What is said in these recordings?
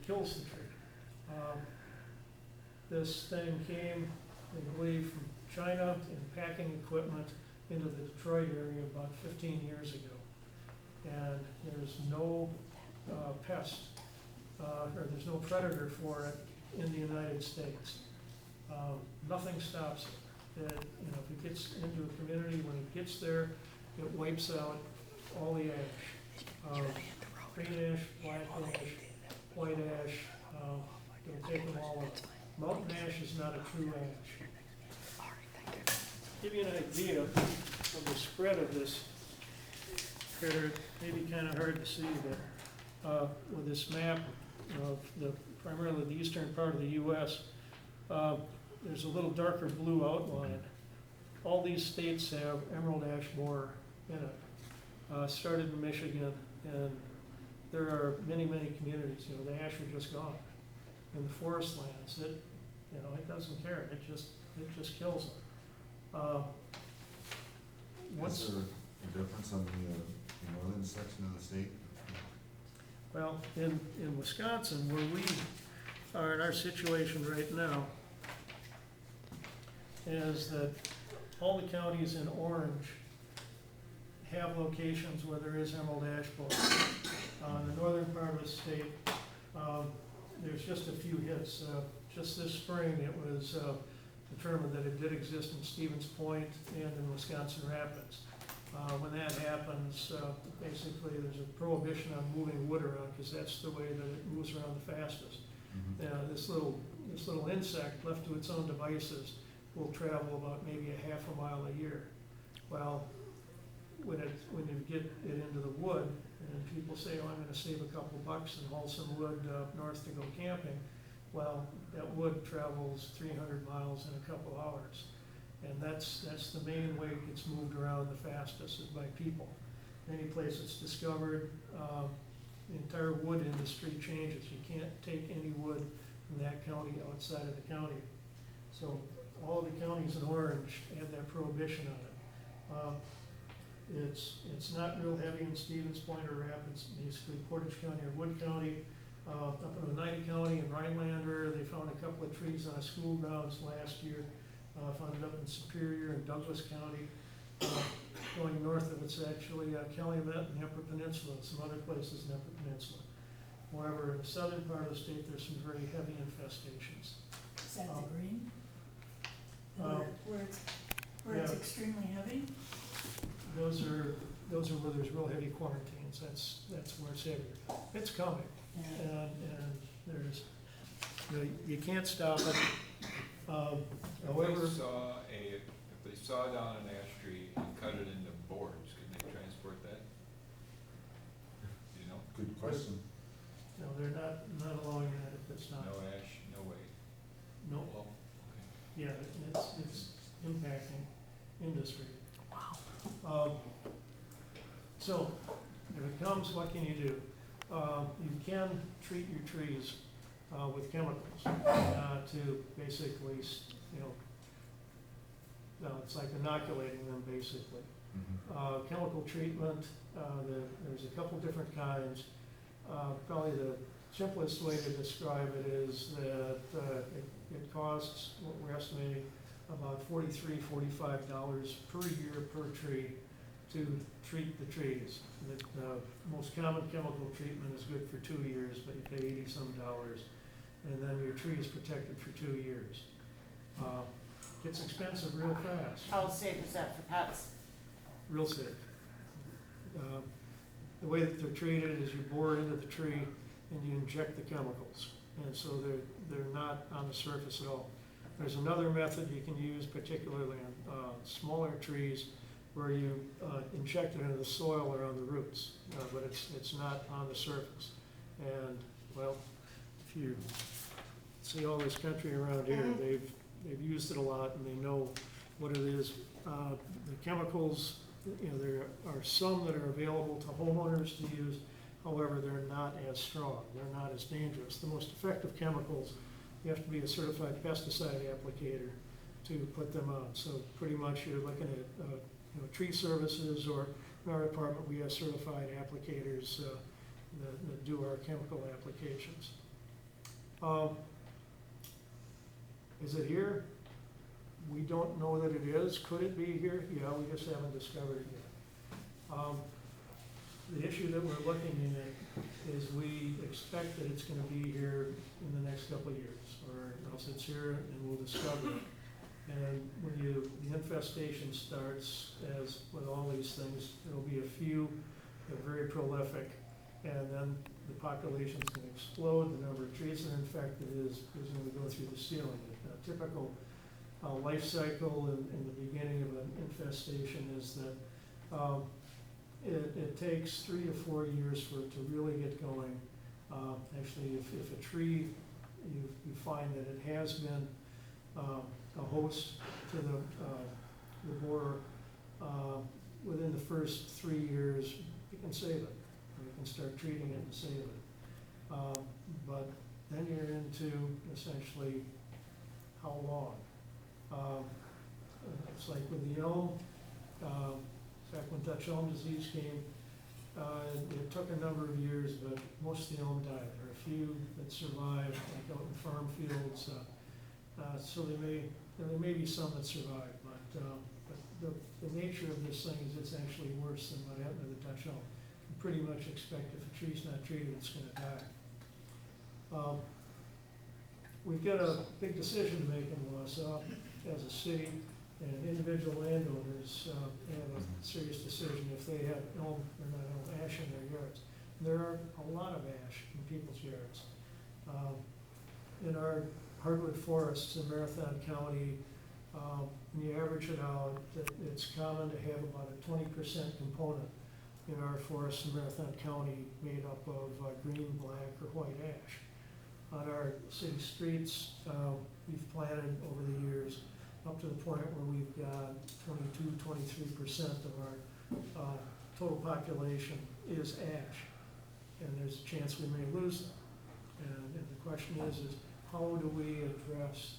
kills the tree. This thing came, I believe, from China in packing equipment into the Detroit area about 15 years ago. And there's no pest, or there's no predator for it in the United States. Nothing stops it. If it gets into a community, when it gets there, it wipes out all the ash. Green ash, black ash, white ash, it'll take them all out. Mountain ash is not a true ash. Give you an idea of the spread of this critter, maybe kind of hard to see, but with this map of primarily the eastern part of the U.S., there's a little darker blue outline. All these states have emerald ash borer in it. Started in Michigan, and there are many, many communities. The ash are just gone. In the forest lands, it doesn't care. It just kills them. Is there a difference on the northern section of the state? Well, in Wisconsin, where we are in our situation right now, is that all the counties in orange have locations where there is emerald ash borer. In the northern part of the state, there's just a few hits. Just this spring, it was determined that it did exist in Stevens Point and in Wisconsin Rapids. When that happens, basically there's a prohibition on moving wood around because that's the way that it moves around the fastest. Mm-hmm. This little insect, left to its own devices, will travel about maybe a half a mile a year. Well, when you get it into the wood, and people say, "Oh, I'm going to save a couple bucks and haul some wood up north to go camping," well, that wood travels 300 miles in a couple hours. And that's the main way it gets moved around the fastest, is by people. Any place it's discovered, the entire wood industry changes. You can't take any wood from that county outside of the county. So all of the counties in orange have that prohibition on it. It's not real heavy in Stevens Point or Rapids, basically Portage County or Wood County. Up in Oneida County and Rhinelander, they found a couple of trees on school grounds last year. Found it up in Superior and Douglas County. Going north of it's actually Calumet and the Upper Peninsula, and some other places in the Upper Peninsula. However, in the southern part of the state, there's some very heavy infestations. Is that the green? Where it's yeah. extremely heavy? Those are where there's real heavy quarantines. That's where it's heavier. It's coming, Yeah. and there's you can't stop it. However, If they saw down an ash tree and cut it into boards, could they transport that? You know? Good question. no, they're not allowing that if it's not. No ash, no way. No. Well, Yeah, it's impacting industry. Wow. So if it comes, what can you do? You can treat your trees with chemicals to basically, it's like inoculating them basically. Mm-hmm. Chemical treatment, there's a couple different kinds. Probably the simplest way to describe it is that it costs, what we're estimating, about $43, $45 per year per tree to treat the trees. The most common chemical treatment is good for 2 years, but you pay $80-some, and then your tree is protected for 2 years. Gets expensive real fast. How safe is that for pets? Real safe. The way that they're treated is you bore into the tree and you inject the chemicals, and so they're not on the surface at all. There's another method you can use, particularly on smaller trees, where you inject it into the soil or on the roots, but it's not on the surface. And well, if you see all this country around here, they've used it a lot and they know what it is. The chemicals, there are some that are available to homeowners to use. However, they're not as strong. They're not as dangerous. The most effective chemicals, you have to be a certified pesticide applicator to put them on. So pretty much you're looking at tree services, or in our department we have certified applicators that do our chemical applications. Is it here? We don't know that it is. Could it be here? Yeah, we just haven't discovered it yet. The issue that we're looking at is we expect that it's gonna be here in the next couple of years, or else it's here and we'll discover it. And when the infestation starts, as with all these things, there'll be a few that are very prolific, and then the population's gonna explode, the number of trees that are infected is gonna go through the ceiling. A typical life cycle in the beginning of an infestation is that it takes 3 to 4 years for it to really get going. Actually, if a tree, you find that it has been a host to the borer, within the first 3 years, you can save it. You can start treating it and save it. But then you're into essentially how long? It's like with the elm, back when Dutch elm disease came, it took a number of years, but most of the elm died. There are a few that survived, like out in farm fields, so there may be some that survive, but the nature of this thing is it's actually worse than what happened to the Dutch elm. You pretty much expect if a tree's not treated, it's gonna die. We've got a big decision to make in Wausau as a city, and individual landowners have a serious decision if they have elm or not elm ash in their yards. There are a lot of ash in people's yards. In our hardwood forests in Marathon County, when you average it out, it's common to have about a 20% component in our forests in Marathon County made up of green, black, or white ash. On our city streets, we've planted over the years up to the point where we've got 22–23% of our total population is ash, and there's a chance we may lose them. And the question is how do we address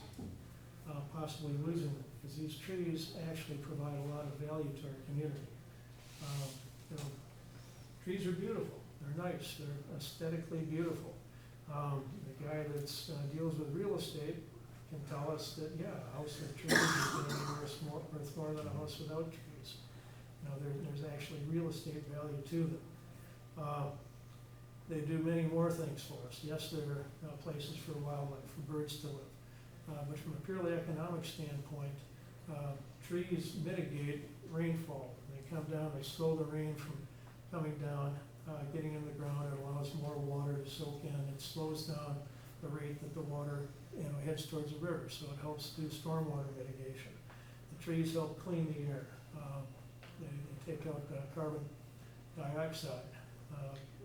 possibly losing them? Because these trees actually provide a lot of value to our community. Trees are beautiful, they're nice, they're aesthetically beautiful. The guy that deals with real estate can tell us that, yeah, a house with trees is going to be worth more than a house without trees. There's actually real estate value to them. They do many more things for us. Yes, there are places for wildlife, for birds to live. But from a purely economic standpoint, trees mitigate rainfall. They come down, they slow the rain from coming down, getting in the ground. It allows more water to soak in. It slows down the rate that the water heads towards the river, so it helps do stormwater mitigation. The trees help clean the air. They take out carbon dioxide,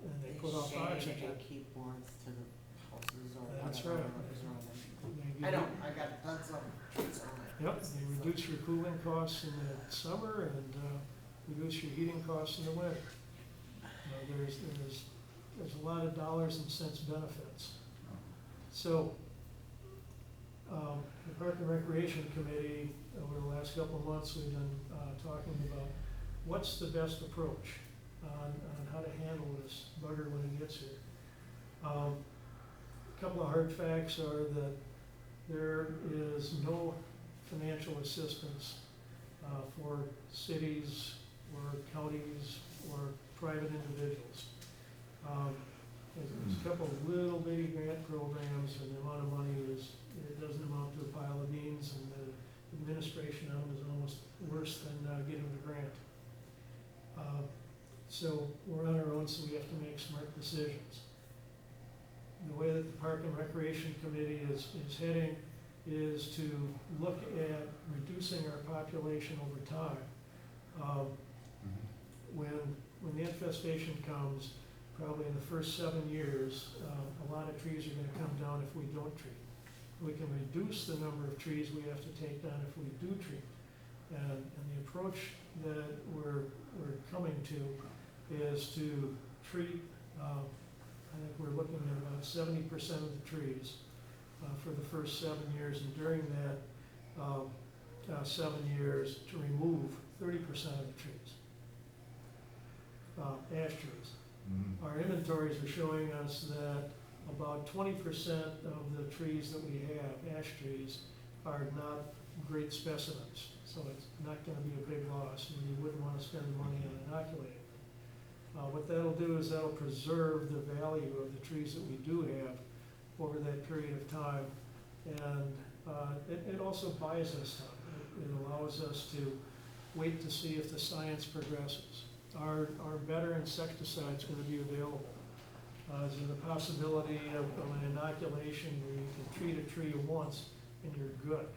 and they put off oxygen. They keep warmth to the houses or That's whatever right. is running. They give I got tons of trees on my. Yep, they reduce your cooling costs in the summer and reduce your heating costs in the winter. There's a lot of dollars and cents benefits. So, the Park and Recreation Committee, over the last couple of months, we've been talking about what's the best approach on how to handle this bugger when it gets here. A couple of hard facts are that there is no financial assistance for cities or counties or private individuals. There's a couple of little bitty grant programs, and the amount of money it doesn't amount to a pile of beans, and the administration of them is almost worse than getting the grant. So we're on our own, so we have to make smart decisions. The way that the Park and Recreation Committee is heading is to look at reducing our population over time. When the infestation comes, probably in the first 7 years, a lot of trees are gonna come down if we don't treat. We can reduce the number of trees we have to take down if we do treat. And the approach that we're coming to is to treat, I think we're looking at about 70% of the trees for the first 7 years, and during that 7 years to remove 30% of the trees, ash trees. Our inventories are showing us that about 20% of the trees that we have, ash trees, are not great specimens. So it's not gonna be a big loss, and you wouldn't wanna spend the money on inoculating them. What that'll do is that'll preserve the value of the trees that we do have over that period of time. And it also buys us time. It allows us to wait to see if the science progresses. Are better insecticides gonna be available? Is there the possibility of an inoculation where you can treat a tree once and you're good?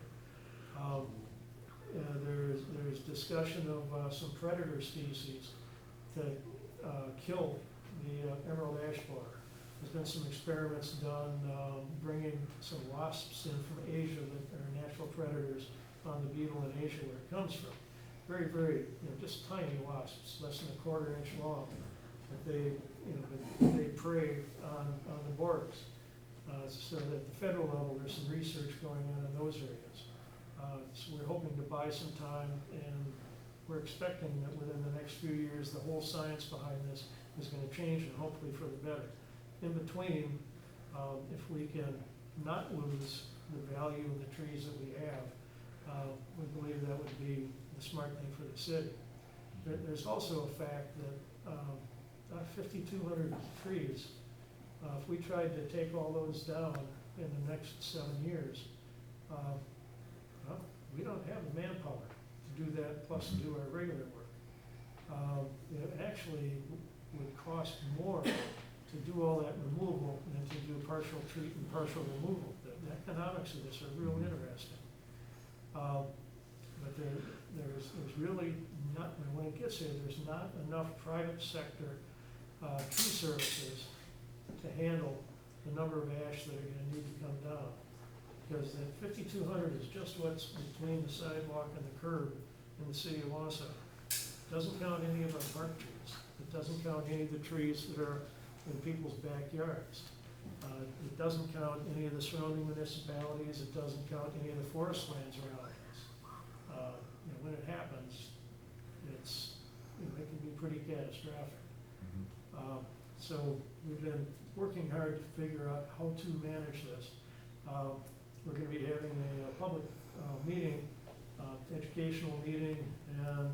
There's discussion of some predator species to kill the emerald ash borer. There's been some experiments done bringing some wasps in from Asia that are natural predators on the beetle in Asia where it comes from. Very, very, just tiny wasps, less than a quarter-inch long. But they prey on the borers. So at the federal level, there's some research going on in those areas. So we're hoping to buy some time, and we're expecting that within the next few years, the whole science behind this is going to change, and hopefully for the better. In between, if we can not lose the value of the trees that we have, we believe that would be the smart thing for the city. There's also a fact that 5,200 trees, if we tried to take all those down in the next 7 years, well, we don't have the manpower to do that, plus to do our regular work. It actually would cost more to do all that removal than to do partial treat and partial removal. The economics of this are real interesting. But there's really not, when it gets here, there's not enough private sector tree services to handle the number of ash that are going to need to come down. Because that 5,200 is just what's between the sidewalk and the curb in the city of Wausau. Doesn't count any of our park trees. It doesn't count any of the trees that are in people's backyards. It doesn't count any of the surrounding municipalities. It doesn't count any of the forest lands around us. When it happens, it can be pretty catastrophic. So we've been working hard to figure out how to manage this. We're going to be having a public meeting, educational meeting, and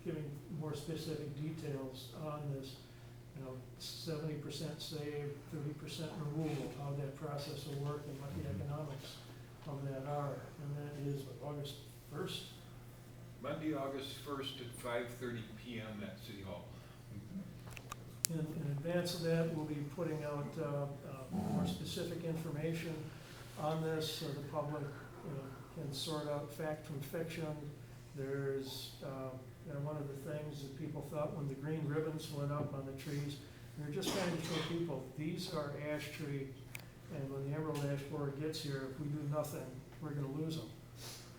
giving more specific details on this. 70% save, 30% removal, how that process will work, and what the economics of that are. And that is August 1st. Monday, August 1st at 5:30 p.m. at City Hall. In advance of that, we'll be putting out more specific information on this so the public can sort out fact from fiction. There's one of the things that people thought when the green ribbons went up on the trees, we were just trying to show people these are ash tree, and when the emerald ash borer gets here, if we do nothing, we're going to lose them.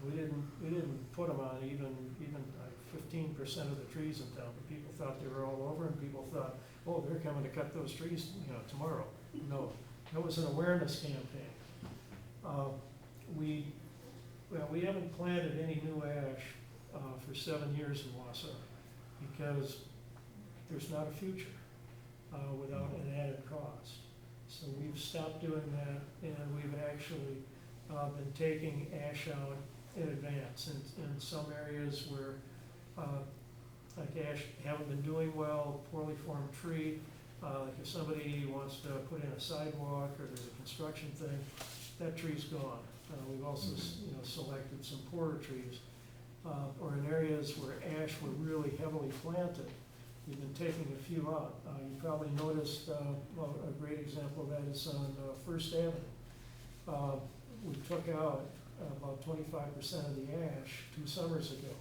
We didn't put them on even like 15% of the trees in town, but people thought they were all over, and people thought, oh, they're coming to cut those trees, tomorrow. No, it was an awareness campaign. We haven't planted any new ash for 7 years in Wausau because there's not a future without an added cost. So we've stopped doing that, and we've actually been taking ash out in advance. In some areas where like ash haven't been doing well, poorly formed tree, like if somebody wants to put in a sidewalk or there's a construction thing, that tree's gone. We've also selected some poorer trees. Or in areas where ash were really heavily planted, we've been taking a few out. You probably noticed, a great example of that is on First Avenue. We took out about 25% of the ash 2 summers ago,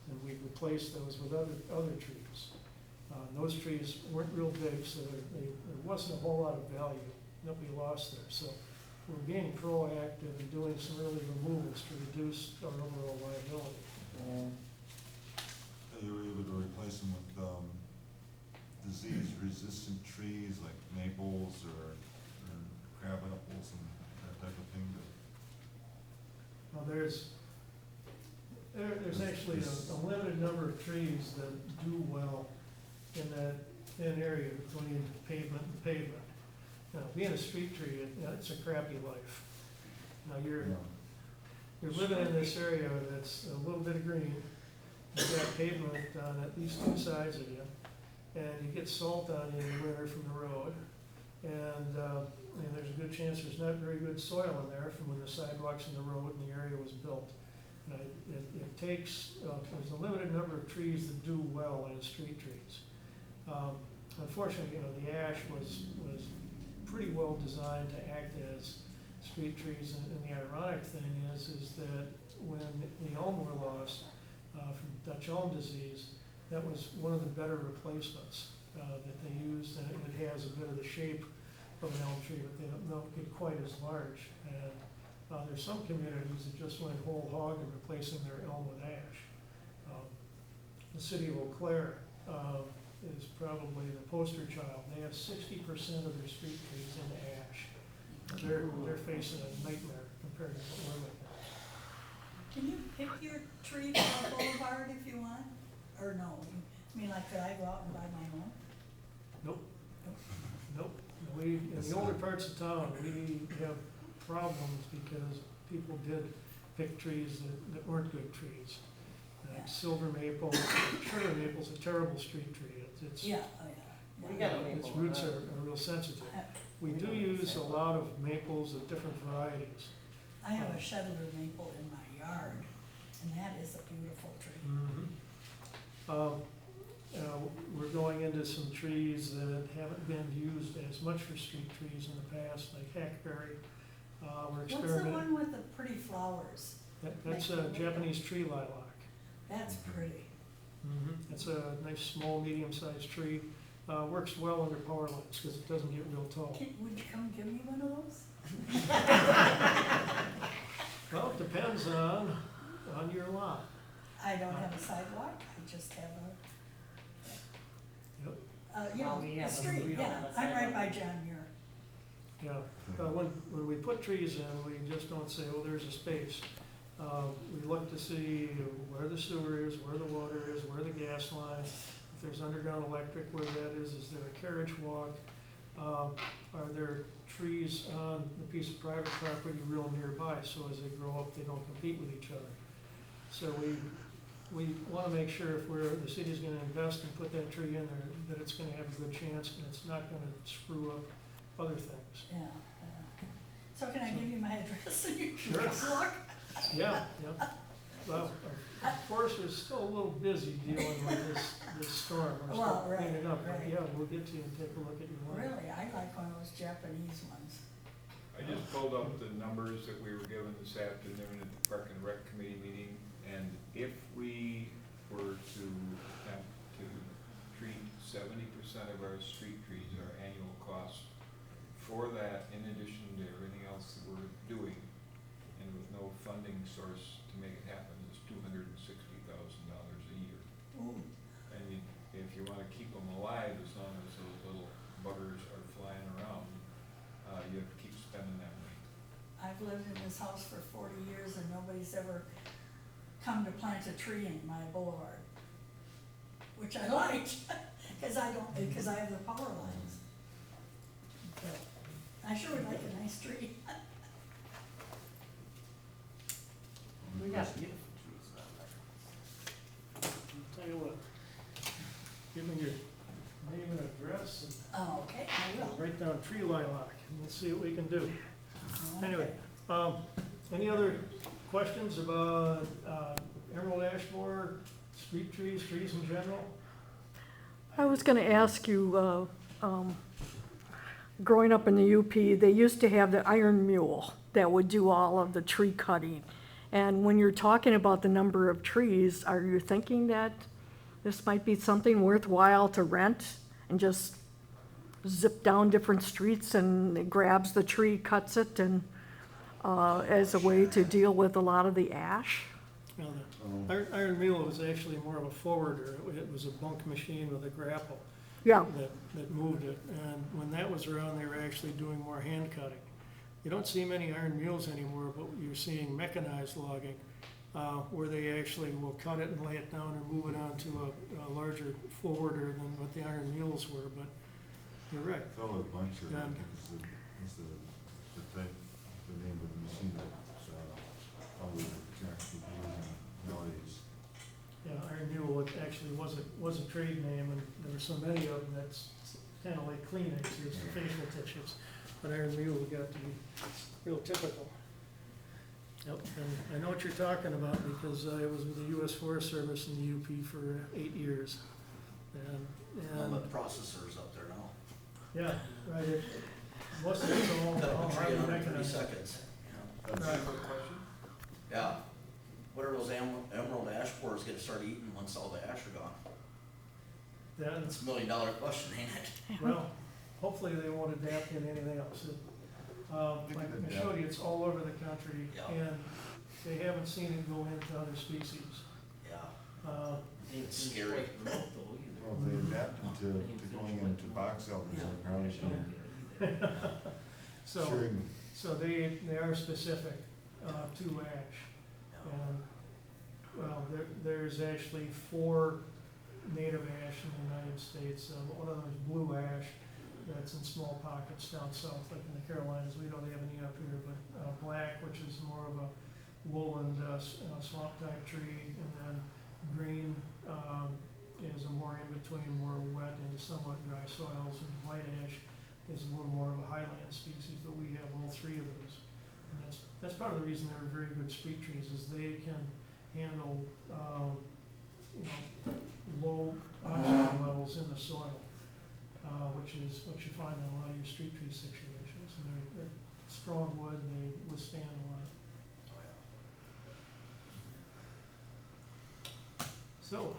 and we replaced those with other trees. Those trees weren't real big, so there wasn't a whole lot of value that we lost there. So we're being proactive and doing some early removals to reduce our overall liability. You were able to replace them with disease-resistant trees like maples or crab apples and that type of thing. Well, there's actually a limited number of trees that do well in that thin area between pavement and pavement. being a street tree, it's a crappy life. Now, you're living in this area that's a little bit of green, you've got pavement on at least two sides of you, and you get salt on you in the winter from the road, and there's a good chance there's not very good soil in there from when the sidewalks and the road and the area was built. It takes, there's a limited number of trees that do well as street trees. Unfortunately, the ash was pretty well designed to act as street trees, and the ironic thing is that when the elm were lost from Dutch elm disease, that was one of the better replacements that they used, and it has a bit of the shape of an elm tree, but they don't get quite as large. And there's some communities that just went whole hog in replacing their elm with ash. The city of Eau Claire is probably the poster child. They have 60% of their street trees in ash. They're facing a nightmare compared to what we're looking at. Can you pick your tree for a boulevard if you want? Or no? I mean, like, could I go out and buy my own? Nope. In the older parts of town, we have problems because people did pick trees that weren't good trees. Yeah. Silver maple, sugar maple's a terrible street tree. It's Yeah, oh yeah. We got a its maple. roots are real sensitive. We do use a lot of maples of different varieties. I have a Shedler maple in my yard, and that is a beautiful tree. We're going into some trees that haven't been used as much for street trees in the past, like hackberry. We're What's the experimenting. one with the pretty flowers? That's a Japanese tree lilac. That's pretty. It's a nice, small, medium-sized tree. Works well under power lines because it doesn't get real tall. Would you come give me one of those? Well, it depends on your lot. I don't have a sidewalk, I just have Yep. Well, we a have a- street, we don't yeah, have a I'm right by sidewalk. John Muir. Yeah. When we put trees in, we just don't say, oh, there's a space. We look to see where the sewer is, where the water is, where the gas line, if there's underground electric, where that is there a carriage walk? Are there trees on the piece of private property real nearby, so as they grow up, they don't compete with each other? So we wanna make sure if the city's gonna invest and put that tree in there, that it's gonna have a good chance and it's not gonna screw up other things. Yeah. So can I give you my address and you can Sure. come look? Yeah. Well, of course, we're still a little busy dealing with this storm. We're Well, still cleaning up, but right. yeah, we'll get to you and take a look at your one. Really, I like one of those Japanese ones. I just pulled up the numbers that we were given this afternoon at the Park and Rec Committee meeting, and if we were to attempt to treat 70% of our street trees, our annual cost for that, in addition to everything else that we're doing, and with no funding source to make it happen, is $260,000 a year. Ooh, And if you wanna keep them alive, as long as those little buggers are flying around, you have to keep spending that money. I've lived in this house for 40 years and nobody's ever come to plant a tree in my boulevard, which I liked, because I have the power lines. But I sure would like a nice tree. We got beautiful trees down there. Tell you what, give me your name and address and Oh, okay, I will. write down tree lilac, and we'll see what we can do. Okay. Anyway, any other questions about emerald ash borer, street trees in general? I was gonna ask you, growing up in the UP, they used to have the iron mule that would do all of the tree cutting. And when you're talking about the number of trees, are you thinking that this might be something worthwhile to rent and just zip down different streets and it grabs the tree, cuts it, and as a way to deal with a lot of the ash? Well, the iron mule was actually more of a forwarder. It was a bunk machine with a grapple Yeah, that moved it. And when that was around, they were actually doing more hand cutting. You don't see many iron mules anymore, but you're seeing mechanized logging, where they actually will cut it and lay it down and move it onto a larger forwarder than what the iron mules were. But Correct. Fellow buncher, I And- think is the type, the name of the machine that's, probably actually using nowadays. Yeah, Iron Mule, it actually was a trade name, and there were so many of them that's kind of like Kleenex, there's the facial tissues. But Iron Mule got to be real typical. Yep, and I know what you're talking about because I was with the US Forest Service in the UP for 8 years. All And, the processors up there now. yeah, right, most of it's all Tree in highly 130 mechanized. seconds. That's- Right. Quick question? Yeah. What are those emerald ash borers gonna start eating once all the ash are gone? Then, That's $1 million question, ain't it? well, hopefully they won't adapt in anything else. Like I showed you, it's all over the country, Yeah. and they haven't seen it go into other species. Yeah, Uh, it's scary. Well, they adapted to going into box elders, they probably should. So, Sharing, so they are specific to ash. And, well, there's actually 4 native ash in the United States. One of them is blue ash, that's in small pockets down south, like in the Carolinas. We don't have any up here, but black, which is more of a woolland swamp type tree, and then green is a more in between, more wet into somewhat dry soils, and white ash is a little more of a highland species, but we have all 3 of those. And that's part of the reason they're very good street trees, is they can handle, low oxygen levels in the soil, which is what you find in a lot of your street tree situations. And they're strong wood, and they withstand a lot. So,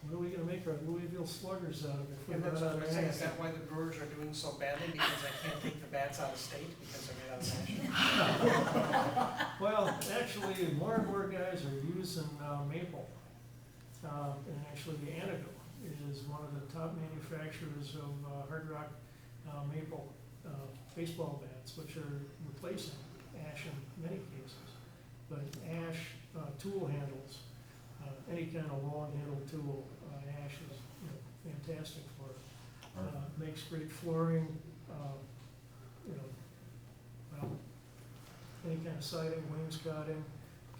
what are we gonna make our Louisville Sluggers out of if we Yeah, run that's out what I of was saying, ash? is that why the Brewers are doing so badly, because I can't take the bats out of state, because they're made out of ash? Well, actually, more and more guys are using maple. And actually, the Antigo is one of the top manufacturers of hard rock maple baseball bats, which are replacing ash in many cases. But ash tool handles, any kind of long-handled tool, ash is fantastic for it. Makes great flooring, well, any kind of siding, wainscoting,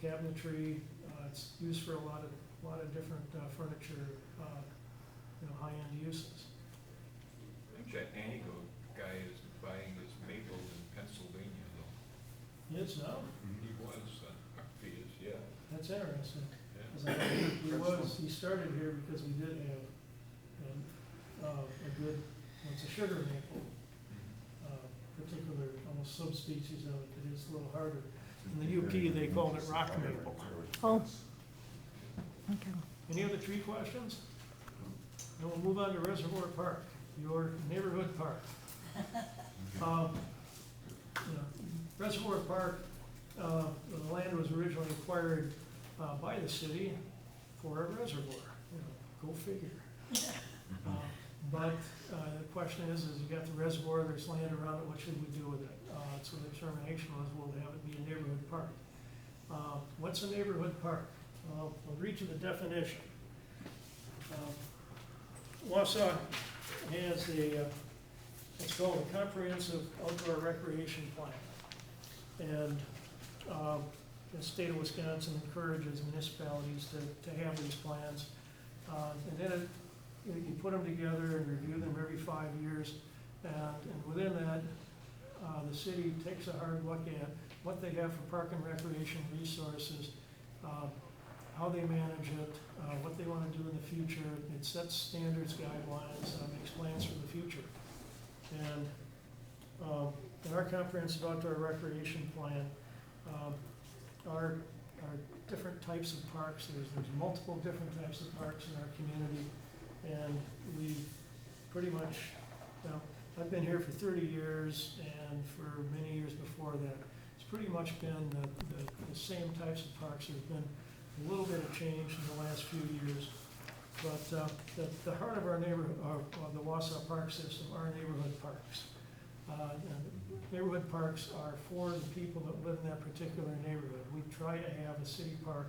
cabinetry. It's used for a lot of different furniture, high-end uses. I think that Anigo guy is buying his maples in Pennsylvania, though. Yes, no, He was, he is, yeah. that's interesting. Yeah. 'Cause I know he started here because we did have a good, it's a sugar maple, particular almost subspecies of it that is a little harder. In the UP, they called it rock maple. Oh. Okay. Any other tree questions? Then we'll move on to Reservoir Park, your neighborhood park. Reservoir Park, the land was originally acquired by the city for a reservoir, go figure. But the question is you got the reservoir, there's land around it, what should we do with it? So the determination was, we'll have it be a neighborhood park. What's a neighborhood park? I'll read you the definition. Wausau has it's called a comprehensive outdoor recreation plan. And the state of Wisconsin encourages municipalities to have these plans. And then you put them together and review them every 5 years. And within that, the city takes a hard look at what they have for park and recreation resources, how they manage it, what they want to do in the future. It sets standards, guidelines, makes plans for the future. And in our comprehensive outdoor recreation plan, our different types of parks, there's multiple different types of parks in our community. And we pretty much, I've been here for 30 years, and for many years before that, it's pretty much been the same types of parks. There's been a little bit of change in the last few years, but the heart of our neighborhood, the Wausau Park system, are neighborhood parks. And neighborhood parks are for the people that live in that particular neighborhood. We try to have a city park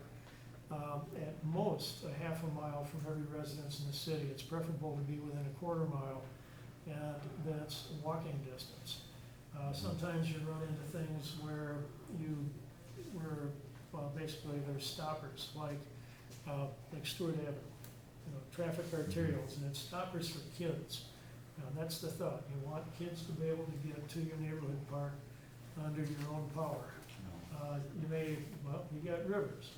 at most a half a mile from every residence in the city. It's preferable to be within a quarter mile and that's walking distance. Sometimes you run into things where basically there's stoppers, like Stewart Avenue, traffic arterials, and it's stoppers for kids. That's the thought. You want kids to be able to get to your neighborhood park under your own power. You got rivers,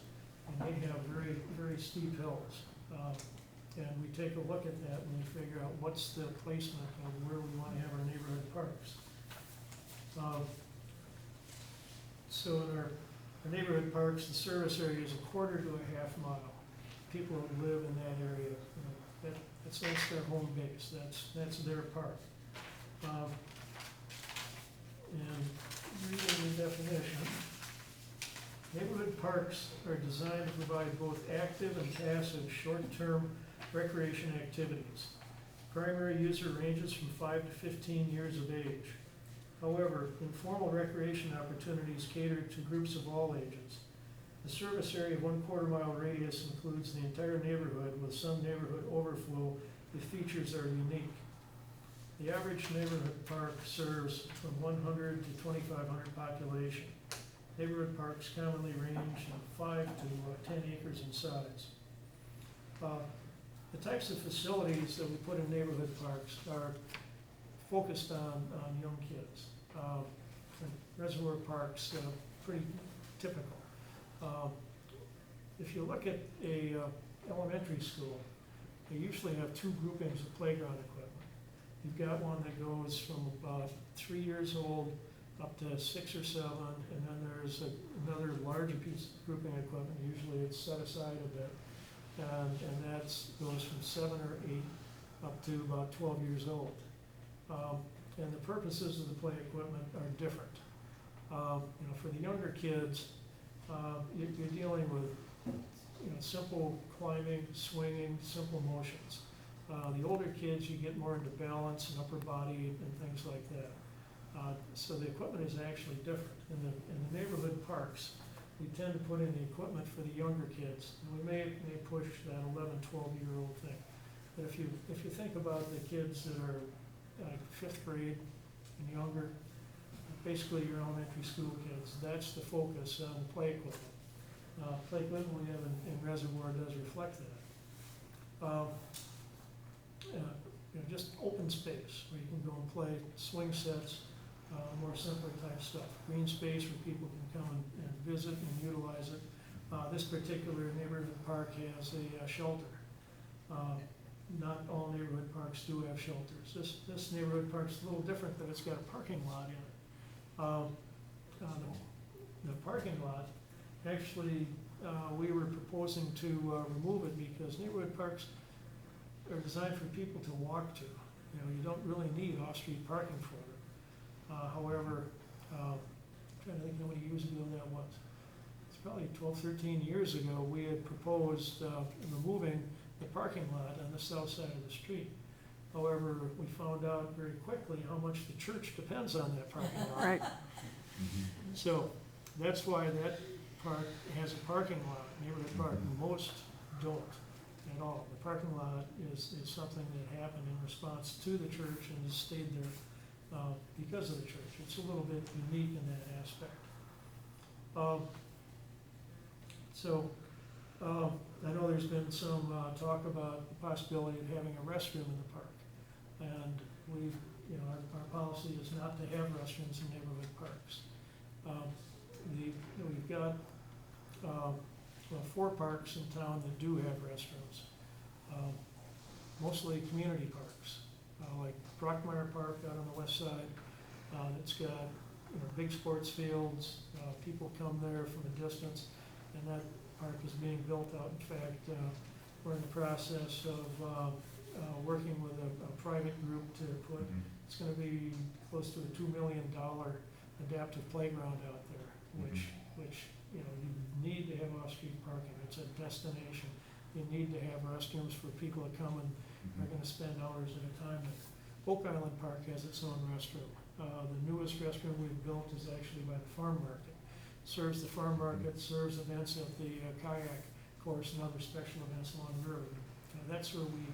and they have very, very steep hills. And we take a look at that and we figure out what's the placement of where we want to have our neighborhood parks. So in our neighborhood parks, the service area is 1/4 to a half mile. People who live in that area, that's their home base, that's their park. And reading the definition, neighborhood parks are designed to provide both active and passive short-term recreation activities. Primary user ranges from 5 to 15 years of age. However, informal recreation opportunities cater to groups of all ages. The service area of 1/4 mile radius includes the entire neighborhood, with some neighborhood overflow if features are unique. The average neighborhood park serves from 100 to 2,500 population. Neighborhood parks commonly range from 5 to 10 acres in size. The types of facilities that we put in neighborhood parks are focused on young kids. Reservoir Park's pretty typical. If you look at a elementary school, they usually have 2 groupings of playground equipment. You've got one that goes from about 3 years old up to 6 or 7, and then there's another larger piece of grouping equipment. Usually it's set aside a bit, and that goes from 7 or 8 up to about 12 years old. And the purposes of the play equipment are different. For the younger kids, you're dealing with simple climbing, swinging, simple motions. The older kids, you get more into balance and upper body and things like that. So the equipment is actually different. In the neighborhood parks, we tend to put in the equipment for the younger kids. And we may push that 11, 12-year-old thing. But if you think about the kids that are 5th grade and younger, basically your elementary school kids, that's the focus on play equipment. Play equipment we have in Reservoir does reflect that. Just open space where you can go and play swing sets, more simpler type stuff. Green space where people can come and visit and utilize it. This particular neighborhood park has a shelter. Not all neighborhood parks do have shelters. This neighborhood park's a little different, but it's got a parking lot in it. The parking lot, actually, we were proposing to remove it because neighborhood parks are designed for people to walk to. You don't really need off-street parking for them. However, I'm trying to think how many years ago that was. It's probably 12, 13 years ago, we had proposed removing the parking lot on the south side of the street. However, we found out very quickly how much the church depends on that parking lot. Right. So that's why that park has a parking lot, neighborhood park. Most don't at all. The parking lot is something that happened in response to the church and has stayed there because of the church. It's a little bit unique in that aspect. I know there's been some talk about the possibility of having a restroom in the park. And our policy is not to have restrooms in neighborhood parks. We've got 4 parks in town that do have restrooms. Mostly community parks, like Brockmeyer Park out on the west side. It's got big sports fields. People come there from a distance, and that park is being built out. In fact, we're in the process of working with a private group to put, it's going to be close to a $2 million adaptive playground out there, which you need to have off-street parking. It's a destination. You need to have restrooms for people that come and are going to spend hours at a time there. Oak Island Park has its own restroom. The newest restroom we've built is actually by the farm market. Serves the farm market, serves events at the kayak course and other special events along the river. That's where we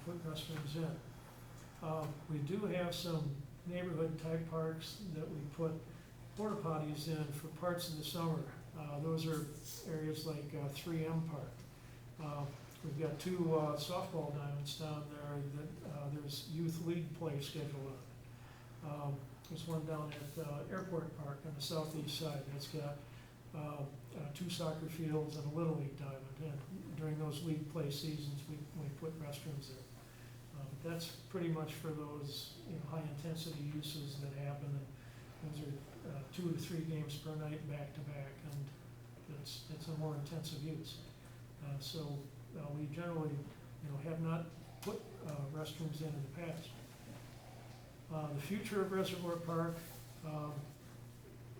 put restrooms in. We do have some neighborhood type parks that we put porta potties in for parts of the summer. Those are areas like 3M Park. We've got 2 softball diamonds down there that there's youth league play scheduled on. There's one down at Airport Park on the southeast side that's got 2 soccer fields and a Little League diamond. And during those league play seasons, we put restrooms there. But that's pretty much for those high-intensity uses that happen. And those are 2 to 3 games per night back to back, and it's a more intensive use. So we generally have not put restrooms in the past. The future of Reservoir Park,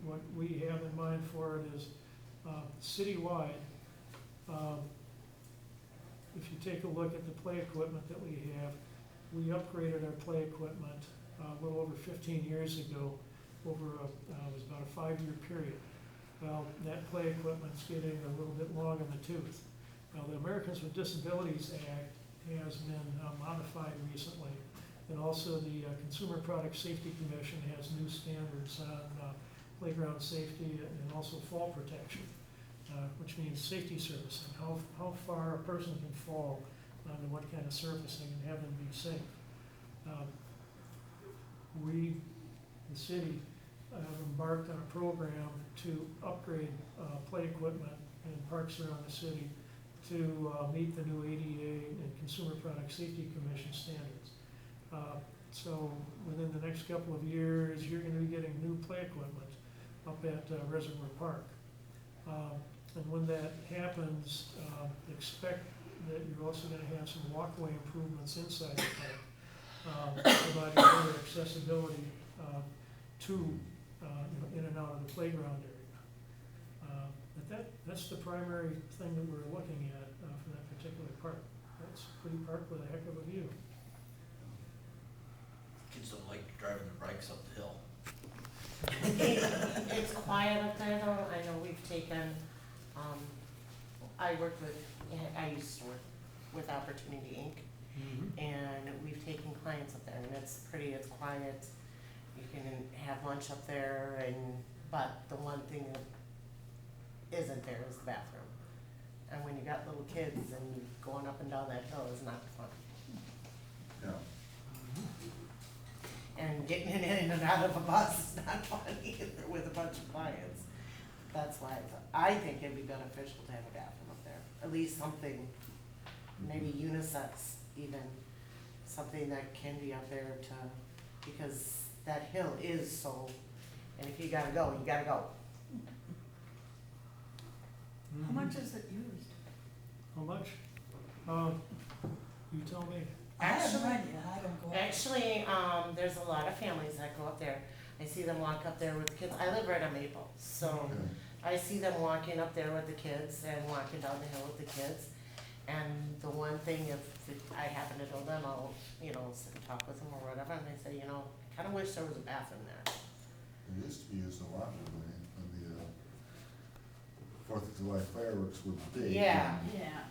what we have in mind for it is citywide. If you take a look at the play equipment that we have, we upgraded our play equipment a little over 15 years ago over it was about a 5-year period. Well, that play equipment's getting a little bit long in the tooth. Now, the Americans with Disabilities Act has been modified recently, and also the Consumer Product Safety Commission has new standards on playground safety and also fall protection, which means safety surfacing, how far a person can fall onto what kind of surfacing and have them be safe. We, the city, embarked on a program to upgrade play equipment in parks around the city to meet the new ADA and Consumer Product Safety Commission standards. So within the next couple of years, you're going to be getting new play equipment up at Reservoir Park. And when that happens, expect that you're also going to have some walkway improvements inside the park, providing better accessibility to in and out of the playground area. But that's the primary thing that we're looking at for that particular park. That's a pretty park with a heck of a view. Kids don't like driving their bikes up the hill. It's quiet up there though. I know we've taken, I used to work with Opportunity Inc. And we've taken clients up there, and it's pretty, it's quiet. You can have lunch up there, but the one thing that isn't there is the bathroom. And when you got little kids and going up and down that hill is not fun. Yeah. And getting in and out of a bus is not fun either with a bunch of clients. That's why I think it'd be beneficial to have a bathroom up there. At least something, maybe unisex even, something that can be up there because that hill is so, and if you gotta go, you gotta go. How much is it used? How much? You tell me. I have no Actually- idea, I don't go. Actually, there's a lot of families that go up there. I see them walk up there with kids. I live right on Maple, so Okay. I see them walking up there with the kids and walking down the hill with the kids. And the one thing, if I happen to know them, I'll, sit and talk with them or whatever, and they say, I kinda wish there was a bathroom there. It used to be used a lot when the 4th of July fireworks were big. Yeah. and Yeah,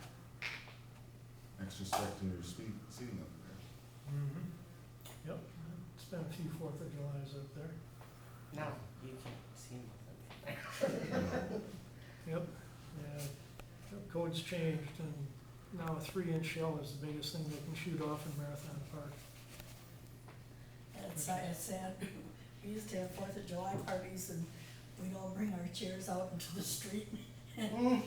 Extra spectator seating up there. Yep, spent a few 4th of Julys up there. No, you can't see nothing. Yep, yeah, the code's changed, and now a 3-inch shell is the biggest thing they can shoot off in Marathon Park. it's sad. We used to have 4th of July parties and we'd all bring our chairs out into the street on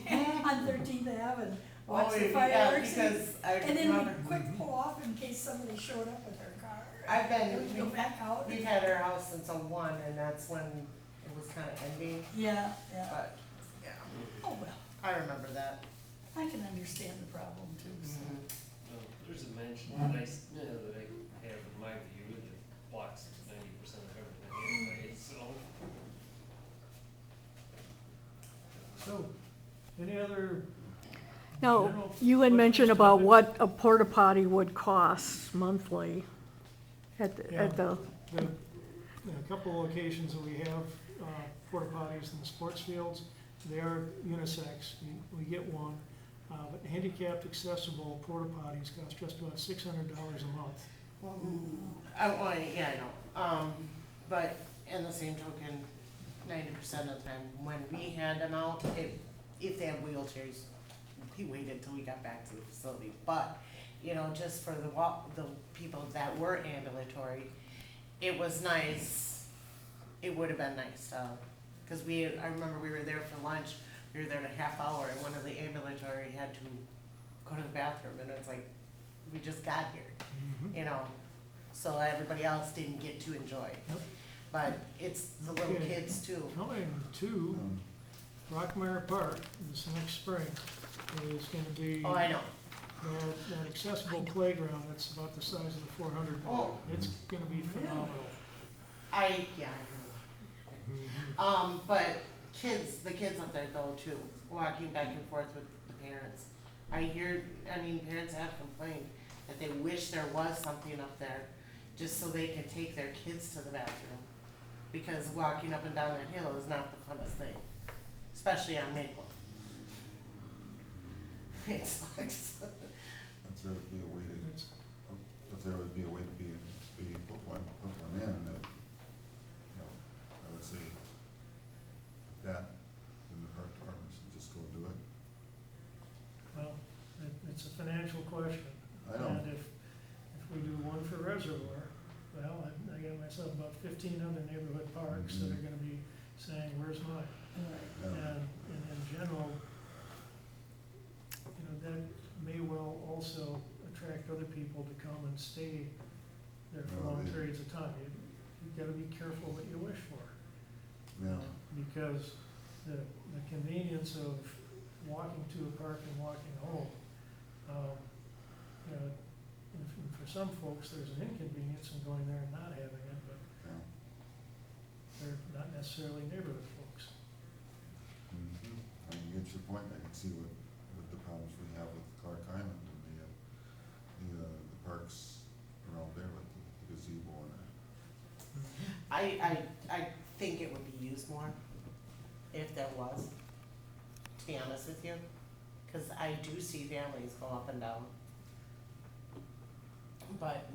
13th Ave and watch the fireworks. And then we'd quick pull off in case somebody showed up with their car. We'd go back out. We've had our house since '01, and that's when it was kinda ending, Yeah, but, yeah, oh well, I remember that. I can understand the problem too, so. There's a mention that I have in my view that blocks 90% of everything anyway, so. So, any other, Now, General you had mentioned questions, about comments? what a porta potty would cost monthly at the, Yeah. at the, a couple locations that we have, porta potties in the sports fields, they are unisex, we get one. But handicapped accessible porta potties cost just about $600 a month. Yeah, I know, but in the same token, 90% of the time, when we hand them out, if they have wheelchairs, we waited till we got back to the facility, but, you know, just for the people that were ambulatory, it was nice, it would have been nice, cause I remember we were there for lunch, we were there in a half hour, and one of the ambulatory had to go to the bathroom, and it's like, we just got here, you know, so everybody else didn't get to enjoy. Yep. But it's the little Okay. kids too. Coming to Rockmere Park this next spring is gonna be Oh, I know. that accessible playground that's about the size of the 400 ball. It's gonna be phenomenal. Yeah, I know. But the kids up there go too, walking back and forth with the parents. Parents have complained that they wish there was something up there just so they could take their kids to the bathroom. Because walking up and down that hill is not the funnest thing, especially on Maple. It sucks. If there would be a way to, It's, if there would be a way to put one in, that, you know, I would say that in the park departments, just go do it. well, it's a financial question. I know. And if we do one for Reservoir, well, I got myself about 15 other neighborhood parks that are gonna be saying, where's mine? Yeah. And in general, you know, that may well also attract other people to come and stay there for Well, long they- periods of time. You've gotta be careful what you wish for. Yeah, Because the convenience of walking to a park and walking home, you know, and for some folks, there's an inconvenience in going there and not having it, but yeah. they're not necessarily neighborhood folks. Mhm. I get your point, I can see what the problems we have with Clark Island and the parks around there, like the gazebo and that. I think it would be used more if there was, to be honest with you. Cause I do see families go up and down. But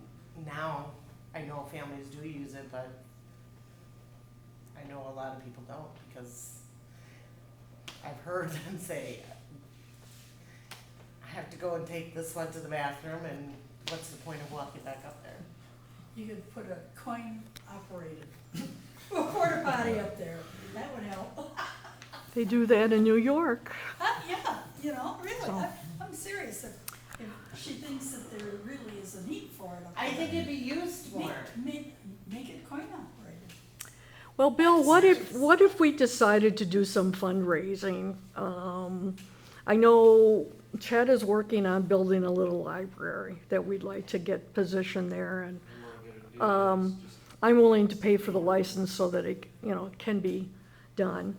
now, I know families do use it, but I know a lot of people don't, because I've heard them say, I have to go and take this one to the bathroom, and what's the point of walking back up there? You could put a coin operated porta potty up there, that would help. They do that in New York. Yeah, you know, really, So- I'm serious, if she thinks that there really is a need for it up I there. think it'd be used more. Make it coin operated. Well, Bill, what if we decided to do some fundraising? I know Chad is working on building a little library that we'd like to get positioned there, and I'm willing to pay for the license so that it, can be done.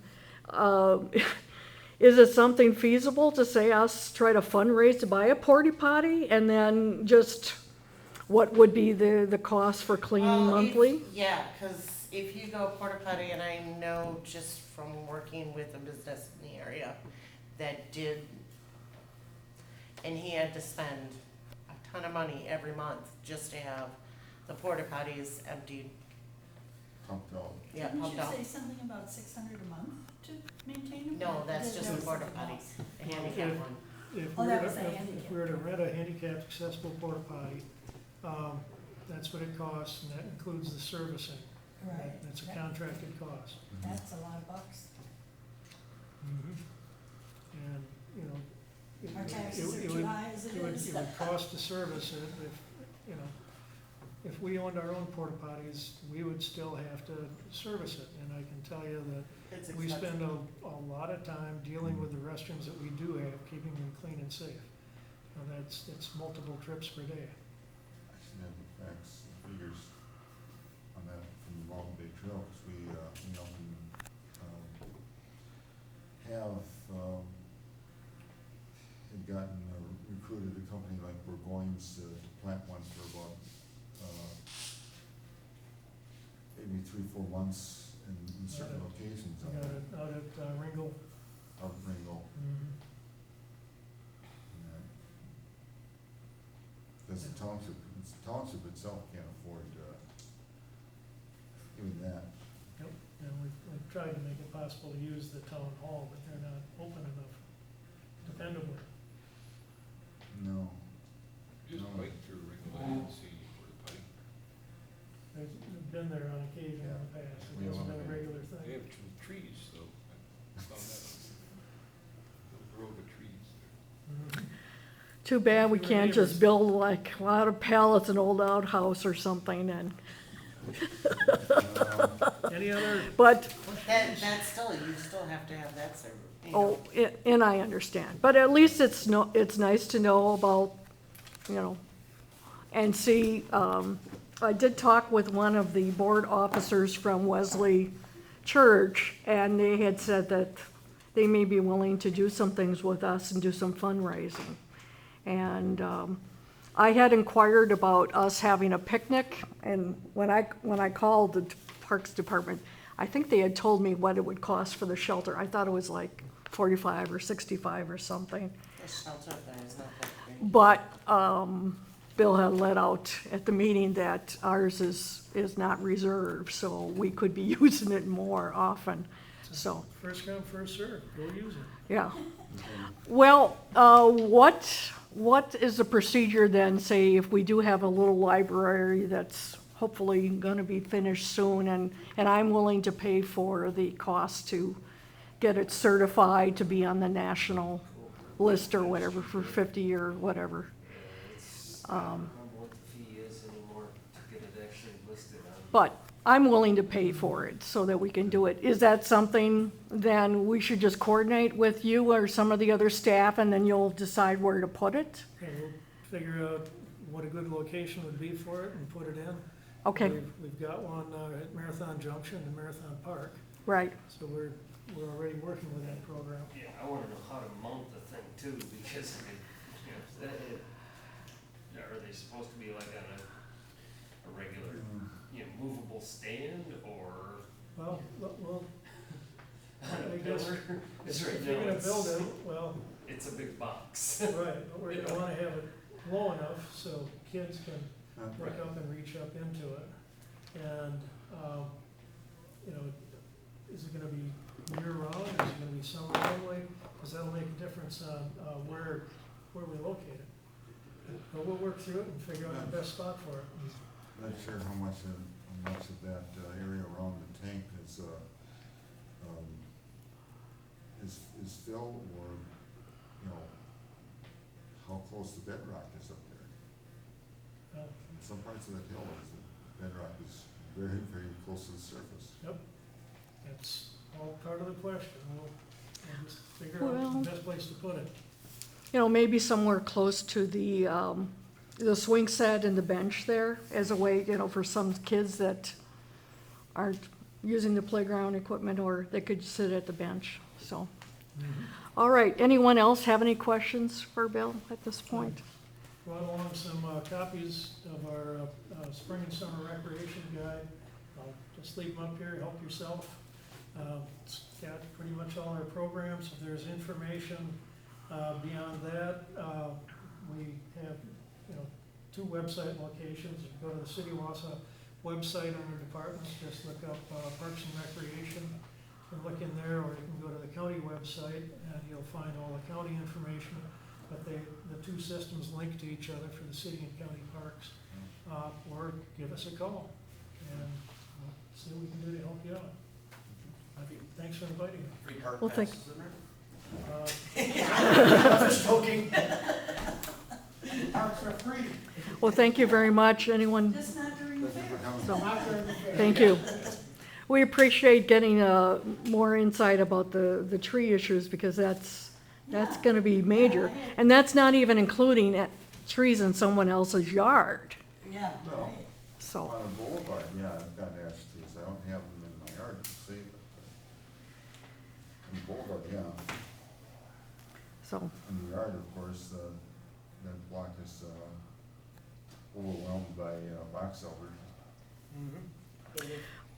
Is it something feasible to say us try to fundraise to buy a porta potty, and then just what would be the cost for cleaning monthly? Yeah, cause if you go porta potty, and I know just from working with a business in the area that did, and he had to spend a ton of money every month just to have the porta potties emptied, Pumped out. yeah, pumped out. Didn't you say something about 600 a month to maintain them? No, that's just There the was porta something potty, else. the handicap Okay. one. If Oh, we that were was to, the if handicap. we were to rent a handicapped accessible porta potty, that's what it costs, and that includes the servicing. Right. That's a That- contracted cost. That's a lot of bucks. And, Our it taxes are it too would, high as it it would, is. it would cost to service it if we owned our own porta potties, we would still have to service it. And I can tell you that It's we expensive. spend a lot of time dealing with the restrooms that we do have, keeping them clean and safe. And it's multiple trips per day. Actually, have the facts and figures on that from the Mountain Bay Trail, because we often have had gotten recruited a company like Burgoyne's to plant one for about maybe 3-4 months in certain locations We got it out at Ringel. out of Ringo. Because the township township itself can't afford, doing that. Yep, and we've tried to make it possible to use the town hall, but they're not open enough, dependably. No. Just No. bike through Ringway and see where the pipe. They've been there on occasion in the past, We it hasn't have been a one. regular They thing. have some trees though, I found that out. A grove of trees there. Mhm. Too bad we Your can't neighbors. just build like a lot of pallets, an old outhouse or something and, Any other, but, That's still, you still have to have that server. you know. oh, and I understand. But at least it's nice to know about, you know, and see, I did talk with one of the board officers from Wesley Church, and they had said that they may be willing to do some things with us and do some fundraising. And I had inquired about us having a picnic, and when I called the Parks Department, I think they had told me what it would cost for the shelter. I thought it was like 45 or 65 or something. The shelter there is not that great. But Bill had let out at the meeting that ours is not reserved, so we could be using it more often, so, first come, first served, go use it. yeah. Well, what is the procedure then, say, if we do have a little library that's hopefully gonna be finished soon, and I'm willing to pay for the cost to get it certified to be on the national list or whatever for 50 or whatever? I don't remember what the fee is anymore to get it actually listed on. But I'm willing to pay for it so that we can do it. Is that something then we should just coordinate with you or some of the other staff, and then you'll decide where to put it? And we'll figure out what a good location would be for it and put it in. Okay, We've got one at Marathon Junction and Marathon Park, right. so we're already working with that program. Yeah, I wanna know how to mount the thing too, because, you know, are they supposed to be like on a regular, you know, movable stand, or? Well, on a I guess pillar? It's right if you're now, gonna it's- build it, well, It's a big box. right, but we're gonna wanna have it low enough so kids can look Right. up and reach up into it. And, you know, is it gonna be year-round, is it gonna be summer only? Because that'll make a difference on where we locate it. But we'll work through it and figure out the best spot for it. Not sure how much of that area around the tank is fill, or, you know, how close the bedrock is up there. Uh, In some parts of that hill, the bedrock is very, very close to the surface. That's all part of the question. We'll just figure out the best place to put it. You know, maybe somewhere close to the swing set and the bench there as a way, you know, for some kids that aren't using the playground equipment, or they could sit at the bench, so. All right, anyone else have any questions for Bill at this point? Brought along some copies of our spring and summer recreation guide. Just leave them up here, help yourself. It's got pretty much all our programs. If there's information beyond that, we have, you know, 2 website locations. You can go to the City of Wausau website under departments, just look up Parks and Recreation and look in there, or you can go to the county website and you'll find all the county information. But the 2 systems link to each other for the city and county parks. Or give us a call and we'll see what we can do to help you out. Thanks for inviting me. Free park Well, thank- passes in there? Just joking. Parks are free. Well, thank you very much. Anyone? Just not during the fair. So, thank you. We appreciate getting more insight about the tree issues, because that's gonna be major. And that's not even including trees in someone else's yard, Yeah, No. right. so. On a boulevard, yeah, I've got ash trees, I don't have them in my yard to save it. On the boulevard, yeah, So, in the yard, of course, that block is overwhelmed by box elders.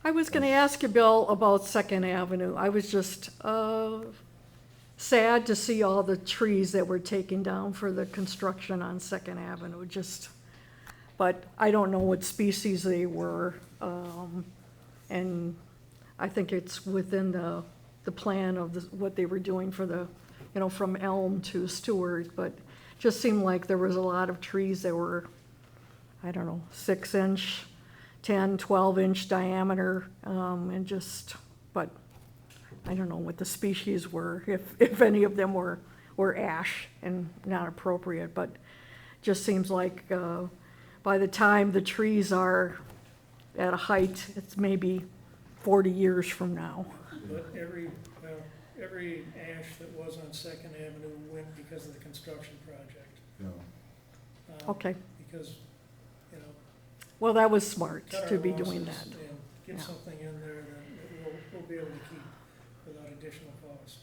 I was gonna ask you, Bill, about Second Avenue. I was just, sad to see all the trees that were taken down for the construction on Second Avenue. Just, but I don't know what species they were. And I think it's within the plan of what they were doing for the, from Elm to Stewart, but just seemed like there was a lot of trees that were, I don't know, 6-inch, 10, 12-inch diameter, and just, but I don't know what the species were, if any of them were ash and not appropriate, but just seems like by the time the trees are at a height, it's maybe 40 years from now. But every ash that was on Second Avenue went because of the construction project. Yeah. Okay, Because, well, that was smart cut our to be doing losses that. and get Yeah. something in there that we'll be able to keep without additional cost.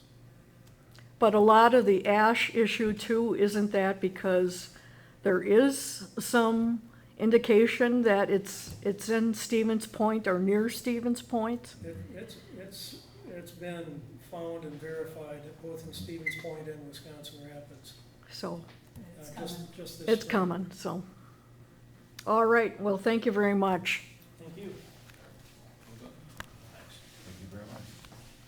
But a lot of the ash issue too, isn't that because there is some indication that it's in Stevens Point or near Stevens Point? It's been found and verified that both in Stevens Point and Wisconsin Rapids. So It's Just coming. this it's spring. coming, so. All right, well, thank you very much.